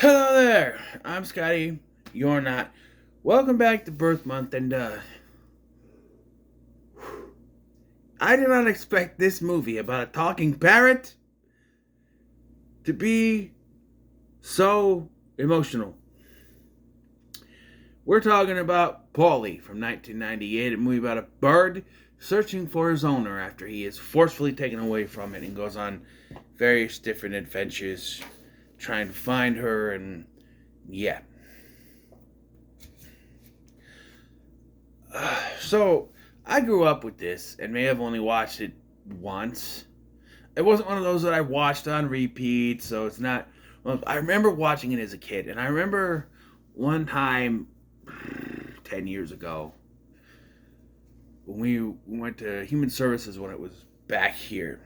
Hello there. I'm Scotty. You're not. Welcome back to Birth Month, and I did not expect this movie about a talking parrot to be so emotional. We're talking about Paulie from 1998, a movie about a bird searching for his owner after he is forcefully taken away from it and goes on various different adventures trying to find her, and yeah. So, I grew up with this and may have only watched it once. It wasn't one of those that I watched on repeat, so it's not. Well, I remember watching it as a kid, and I remember one time 10 years ago when we went to Human Services when it was back here,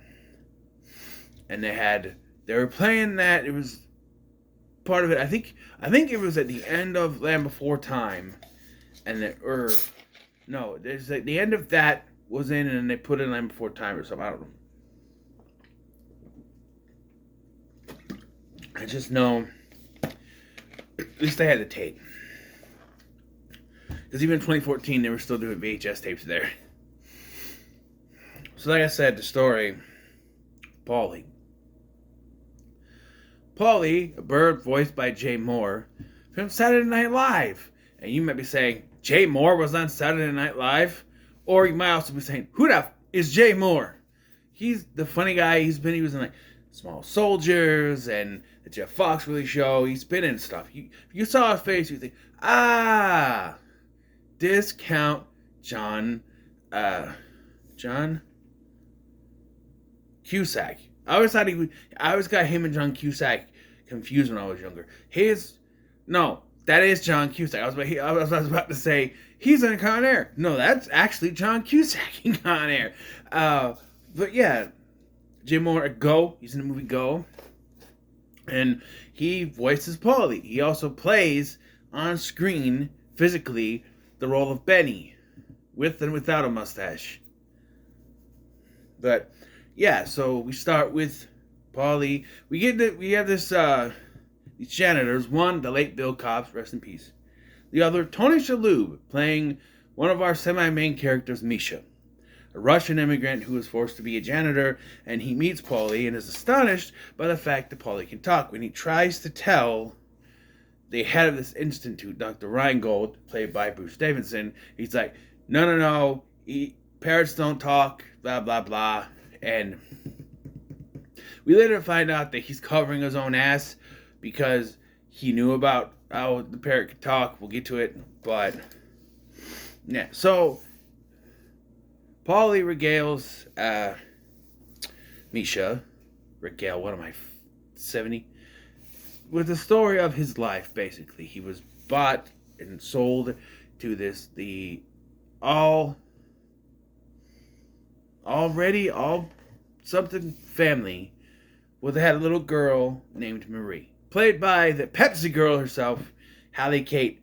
and they were playing that. It was part of it. I think it was at the end of Land Before Time, and or no, there's like the end of that was in, and they put in Land Before Time or something. I don't know. I just know at least they had the tape. Because even in 2014, they were still doing VHS tapes there. So like I said, the story, Paulie. Paulie, a bird voiced by Jay Moore, from Saturday Night Live. And you might be saying, Jay Moore was on Saturday Night Live? Or you might also be saying, who the f is Jay Moore? He's the funny guy. He was in like Small Soldiers and the Jeff Foxworthy Show. He's been in stuff. If you saw his face, you think, discount John Cusack. I always got him and John Cusack confused when I was younger. That is John Cusack. I was about to say he's in Con Air. No, that's actually John Cusack in Con Air. But yeah, Jim Moore, Go. He's in the movie Go, and he voices Paulie. He also plays on screen physically the role of Benny, with and without a mustache. But yeah, so we start with Paulie. We have this these janitors. One, the late Bill Cobbs, rest in peace. The other, Tony Shalhoub, playing one of our semi-main characters, Misha, a Russian immigrant who is forced to be a janitor, and he meets Paulie and is astonished by the fact that Paulie can talk. When he tries to tell the head of this institute, Dr. Reingold, played by Bruce Davidson, he's like, no, parrots don't talk, blah, blah, blah. And we later find out that he's covering his own ass because he knew about how the parrot could talk. We'll get to it. But, yeah. So, Paulie regales Misha. Regale, what am I, 70? With the story of his life, basically. He was bought and sold to the all something family where they had a little girl named Marie, played by the Pepsi girl herself, Hallie Kate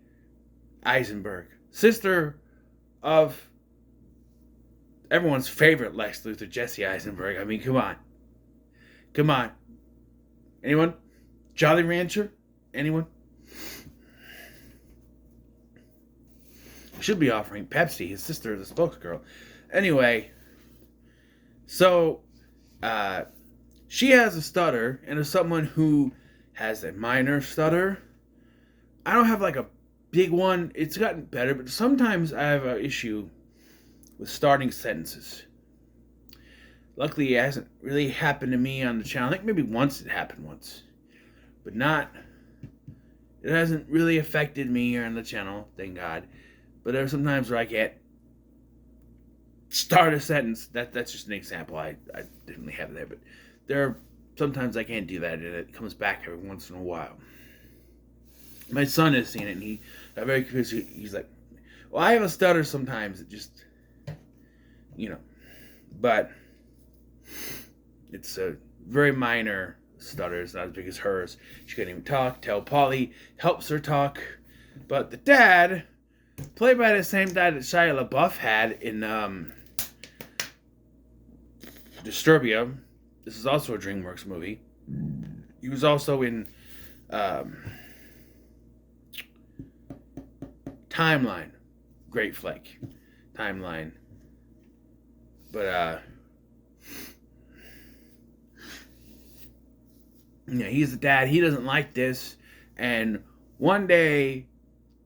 Eisenberg, sister of everyone's favorite Lex Luthor, Jesse Eisenberg. I mean, come on. Anyone? Jolly Rancher? Anyone? Should be offering Pepsi. His sister is a spokesgirl. Anyway, so she has a stutter, and as someone who has a minor stutter, I don't have like a big one. It's gotten better, but sometimes I have an issue with starting sentences. Luckily, it hasn't really happened to me on the channel. I think maybe once it happened once, but it hasn't really affected me here on the channel, thank God. But there are some times where I can't start a sentence. That's just an example. I didn't really have it there, but there are sometimes I can't do that, and it comes back every once in a while. My son has seen it, and he got very confused. He's like, well, I have a stutter sometimes. It just, but it's a very minor stutter. It's not as big as hers. She couldn't even talk. Tell Paulie helps her talk. But the dad, played by the same dad that Shia LaBeouf had in Disturbia. This is also a DreamWorks movie. He was also in Timeline. Great flick. Timeline. But, yeah, he's the dad. He doesn't like this. And one day,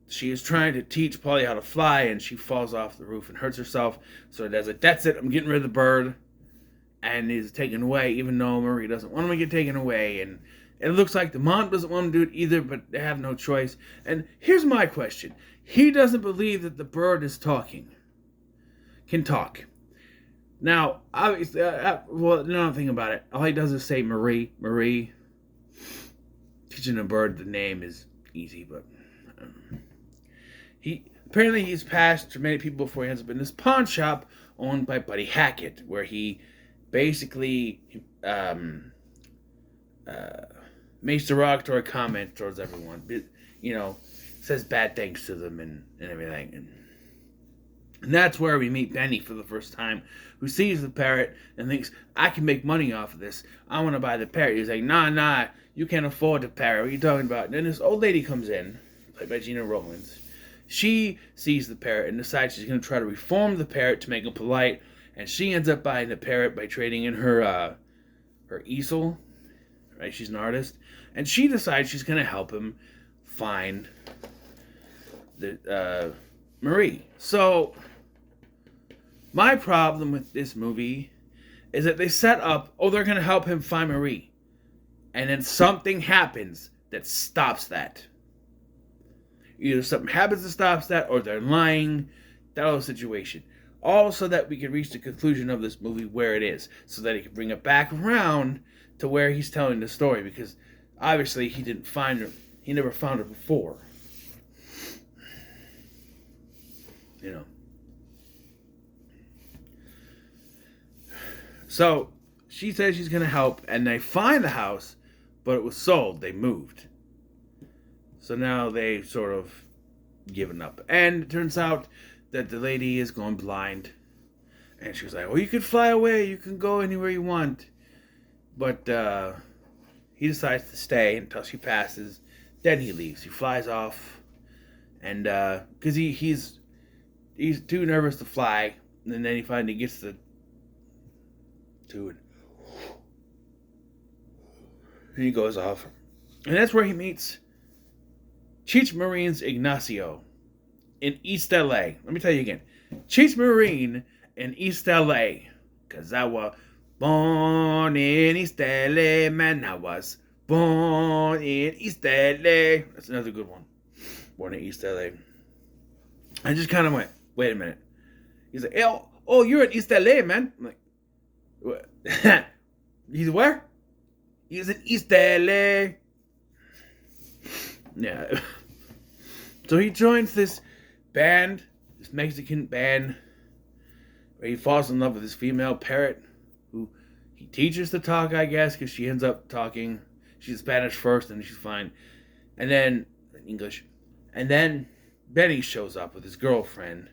she is trying to teach Paulie how to fly, and she falls off the roof and hurts herself. So Dad's like, that's it. I'm getting rid of the bird. And he's taken away, even though Marie doesn't want him to get taken away. And it looks like the mom doesn't want him to do it either, but they have no choice. And here's my question. He doesn't believe that the bird is talking. Can talk. Now, obviously, well, another thing about it. All he does is say Marie, Marie. Teaching a bird the name is easy, but he's passed through many people before he ends up in this pawn shop owned by Buddy Hackett, where he basically makes derogatory comment towards everyone. You know, says bad things to them and everything. And that's where we meet Benny for the first time, who sees the parrot and thinks, I can make money off of this. I want to buy the parrot. He's like, nah, you can't afford the parrot. What are you talking about? And then this old lady comes in, played by Gina Rowlands. She sees the parrot and decides she's going to try to reform the parrot to make him polite. And she ends up buying the parrot by trading in her easel. Right? She's an artist. And she decides she's going to help him find the Marie. So my problem with this movie is that they set up, they're going to help him find Marie. And then something happens that stops that. Either something happens that stops that, or they're lying. That whole situation. All so that we can reach the conclusion of this movie where it is. So that he can bring it back around to where he's telling the story. Because obviously he didn't find her. He never found her before. You know. So she says she's going to help, and they find the house, but it was sold. They moved. So now they sort of given up. And it turns out that the lady is going blind. And she was like, well, you can fly away. You can go anywhere you want. But he decides to stay until she passes. Then he leaves. He flies off. And because he's too nervous to fly. And then he finally gets to it. And he goes off. And that's where he meets Cheech Marine's Ignacio in East LA. Let me tell you again. Cheech Marine in East LA. Because I was born in East LA, man. I was born in East LA. That's another good one. Born in East LA. I just kind of went, wait a minute. He's like, oh, you're in East LA, man. I'm like, what? He's where? He's in East LA. Yeah. So he joins this band, this Mexican band, where he falls in love with this female parrot, who he teaches to talk, I guess, because she ends up talking. She's Spanish first, and she's fine. And then, English. And then Benny shows up with his girlfriend,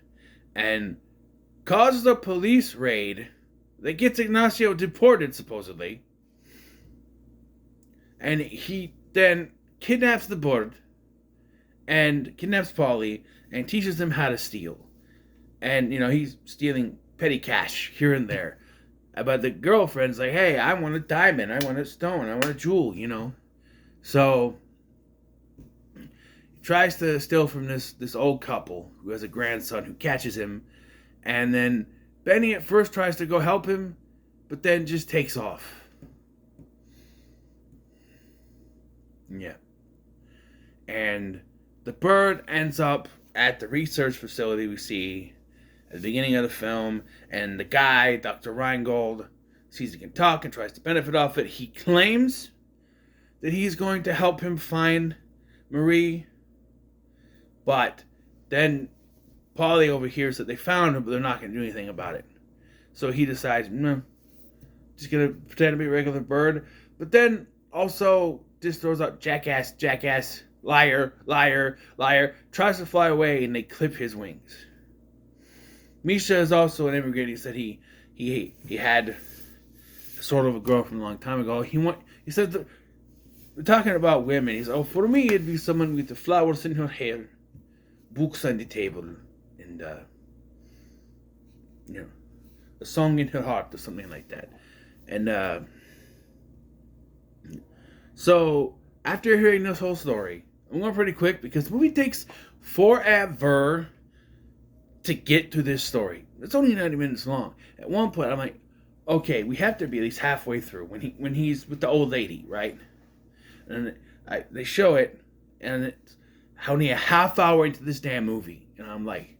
and causes a police raid that gets Ignacio deported, supposedly. And he then kidnaps the bird, and kidnaps Paulie, and teaches him how to steal. And, he's stealing petty cash here and there. But the girlfriend's like, hey, I want a diamond, I want a stone, I want a jewel, So, he tries to steal from this old couple who has a grandson who catches him. And then Benny at first tries to go help him, but then just takes off. Yeah. And the bird ends up at the research facility we see at the beginning of the film, and the guy, Dr. Reingold, sees he can talk and tries to benefit off it. He claims that he's going to help him find Marie, but then Paulie overhears that they found him, but they're not going to do anything about it. So he decides, just going to pretend to be a regular bird, but then also just throws out jackass, liar, tries to fly away, and they clip his wings. Misha is also an immigrant. He said he had sort of a girlfriend a long time ago. He said, we're talking about women. He said, for me, it'd be someone with the flowers in her hair, books on the table, and a song in her heart or something like that. And so after hearing this whole story, I'm going pretty quick because the movie takes forever to get to this story. It's only 90 minutes long. At one point, I'm like, okay, we have to be at least halfway through when he's with the old lady, right? And they show it, and it's only a half hour into this damn movie, and I'm like,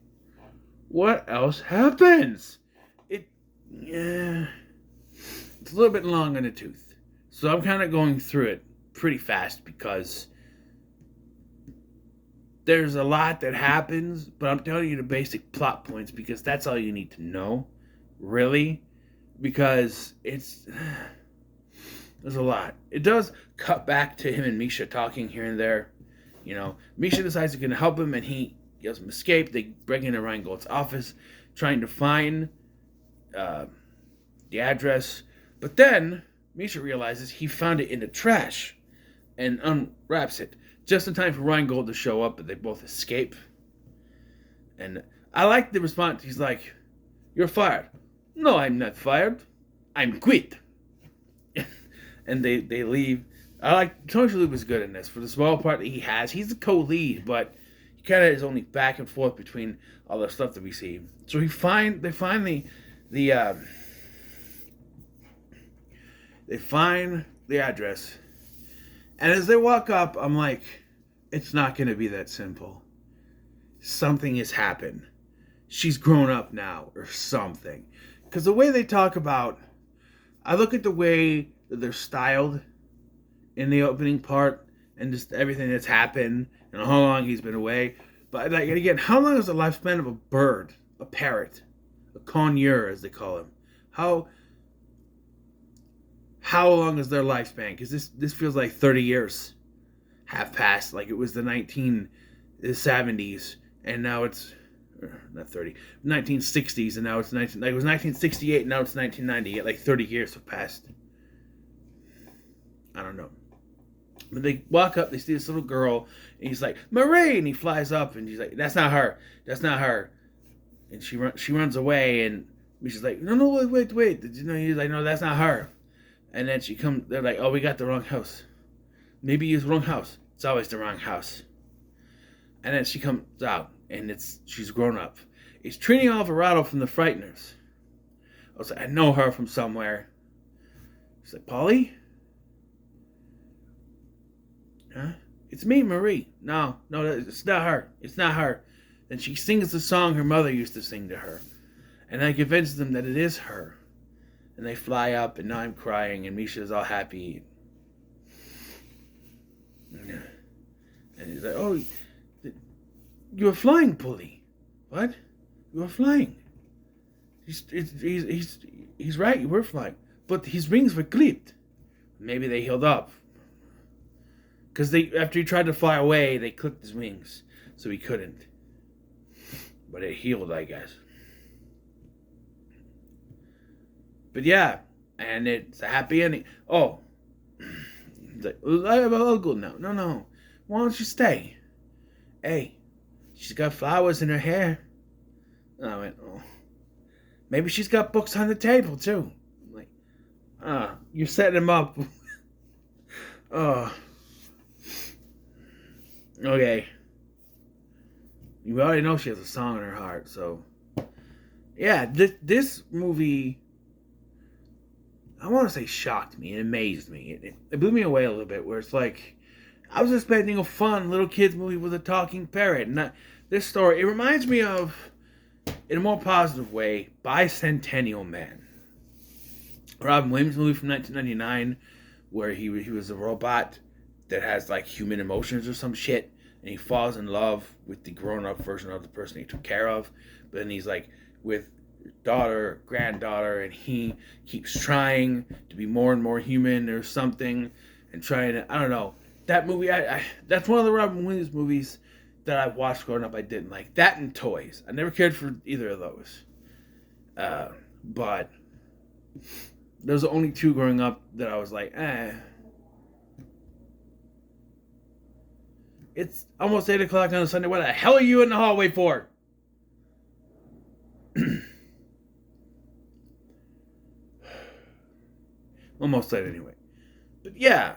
what else happens? Yeah, it's a little bit long in the tooth, so I'm kind of going through it pretty fast because there's a lot that happens, but I'm telling you the basic plot points because that's all you need to know, really, because there's a lot. It does cut back to him and Misha talking here and there. Misha decides he's going to help him, and he helps him escape. They break into Rheingold's office, trying to find the address, but then Misha realizes he found it in the trash and unwraps it just in time for Rheingold to show up, and they both escape. And I like the response. He's like, "You're fired." "No, I'm not fired. I'm quit." And they leave. I like Tony Shalhoub is good in this for the small part that he has. He's the co-lead, but he kind of is only back and forth between all the stuff that we see. So they find the address, and as they walk up, I'm like, it's not going to be that simple. Something has happened. She's grown up now, or something. Because the way they talk about, I look at the way that they're styled in the opening part, and just everything that's happened, and how long he's been away. But like, again, how long is the lifespan of a bird, a parrot, a conure, as they call him? How long is their lifespan? Because this feels like 30 years have passed. Like it was the 1970s, and now it's not 30, 1960s, and now it's it was 1968, and now it's 1990. Yet like 30 years have passed. I don't know. But they walk up, they see this little girl, and he's like, "Marie!" And he flies up, and he's like, "That's not her. That's not her." And she runs away, and she's like, "No, wait. Did you know?" He's like, "No, that's not her." And then they're like, "Oh, we got the wrong house. Maybe it's the wrong house. It's always the wrong house." And then she comes out, and she's grown up. It's Trini Alvarado from The Frighteners. I was like, I know her from somewhere. She's like, "Paulie?" "Huh? It's me, Marie." No, it's not her. It's not her. Then she sings the song her mother used to sing to her. And I convince them that it is her. And they fly up, and now I'm crying, and Misha's all happy. And he's like, "Oh, you were flying, Paulie." "What? You were flying." He's right, you were flying. But his wings were clipped. Maybe they healed up. Because after he tried to fly away, they clipped his wings. So he couldn't. But it healed, I guess. But yeah, and it's a happy ending. Oh, he's like, "I'll go now." No. Why don't you stay? Hey, she's got flowers in her hair. And I went, oh. Maybe she's got books on the table, too. I'm like, you're setting him up. Oh. Okay. You already know she has a song in her heart, so. Yeah, this movie, I want to say shocked me. It amazed me. It blew me away a little bit, where it's like, I was expecting a fun little kids movie with a talking parrot. And this story, it reminds me of, in a more positive way, Bicentennial Man. Robin Williams movie from 1999, where he was a robot that has like human emotions or some shit, and he falls in love with the grown-up version of the person he took care of. But then he's like with daughter, granddaughter, and he keeps trying to be more and more human or something, and trying to, I don't know. That movie, that's one of the Robin Williams movies that I watched growing up I didn't like. That and Toys. I never cared for either of those. But those are the only two growing up that I was like, eh. It's almost 8 o'clock on a Sunday. What the hell are you in the hallway for? Almost late anyway. But yeah,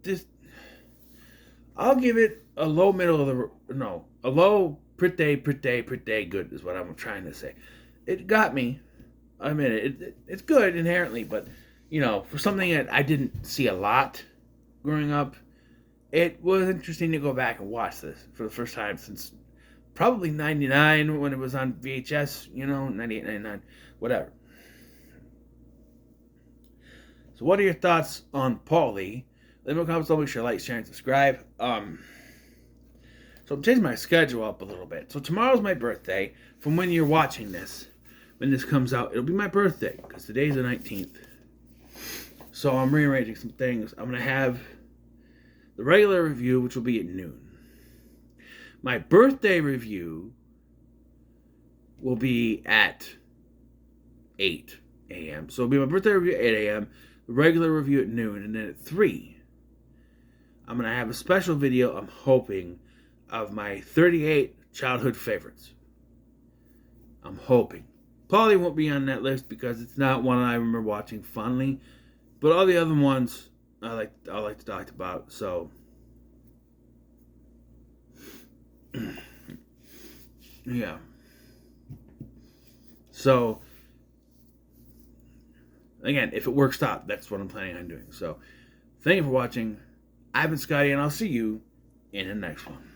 this I'll give it a low middle of the no, a low pretty good is what I'm trying to say. It got me. I mean, it's good inherently, but you know, for something that I didn't see a lot growing up, it was interesting to go back and watch this for the first time since probably 99 when it was on VHS, you know, 98, 99, whatever. So what are your thoughts on Paulie? Leave me a comment below, make sure to like, share, and subscribe. So I'm changing my schedule up a little bit. So tomorrow's my birthday. From when you're watching this, when this comes out, it'll be my birthday, because today's the 19th. So I'm rearranging some things. I'm going to have the regular review, which will be at noon. My birthday review will be at 8 a.m. So it'll be my birthday review at 8 a.m., the regular review at noon, and then at 3, I'm going to have a special video, I'm hoping, of my 38 childhood favorites. I'm hoping. Paulie won't be on that list because it's not one I remember watching fondly, but all the other ones I like to talk about. So yeah. So again, if it works out, that's what I'm planning on doing. So thank you for watching. I've been Scotty, and I'll see you in the next one.